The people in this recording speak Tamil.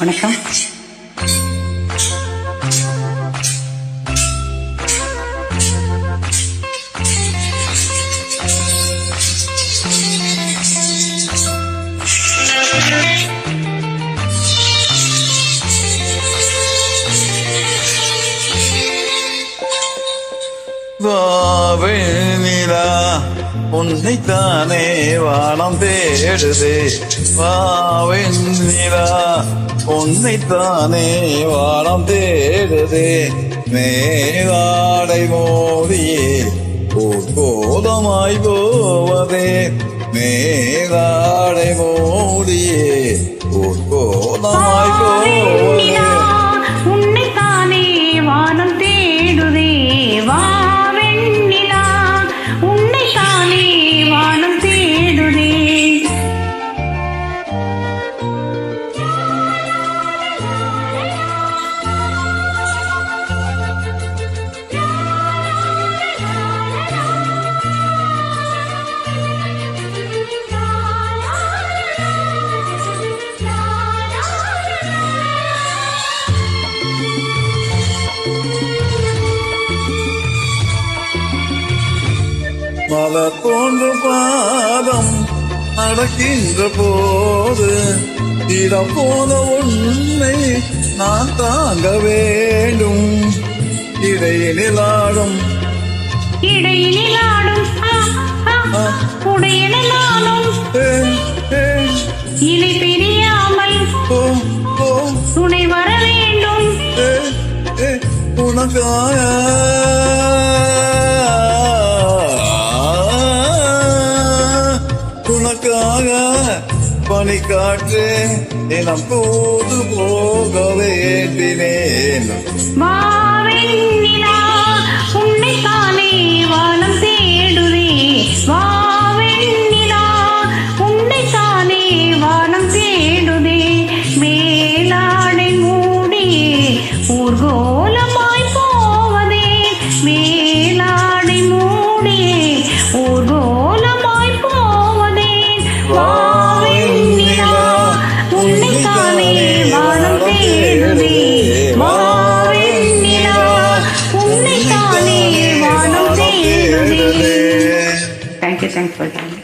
வணக்கம். வாவெண்ணிலா உன்னைத்தானே வானம் தேடுதே. வாவெண்ணிலா உன்னைத்தானே வானம் தேடுதே. மேலாடை மோதியே கோலமாய் போவதே. மேலாடை மோதியே கோலமாய் போவதே. உன்னைத்தானே வானம் தேடுதே. வாவெண்ணிலா உன்னைத்தானே வானம் தேடுதே. மலர் போன்ற பாதம் நடக்கின்ற போது இடம் போல உன்னை நான் தாங்க வேண்டும். இடையிலாடும் உடையனாலும் இலை பிரியாமல் துணை வர வேண்டும். உனக்காக பனி காற்று தினம் போது போக வேண்டினேன். வாவெண்ணிலா உன்னைத்தானே வானம் தேடுதே. வாவெண்ணிலா உன்னைத்தானே வானம் தேடுதே. மேலாடை மூடியே ஊர்கோலமாய் போவதே. மேலாடை மூடியே ஊர்கோலமாய் போவதே. வாவெண்ணிலா உன்னைத்தானே வானம் தேடுதே. வாவெண்ணிலா உன்னைத்தானே வானம் தேடுதே. Thank you for that.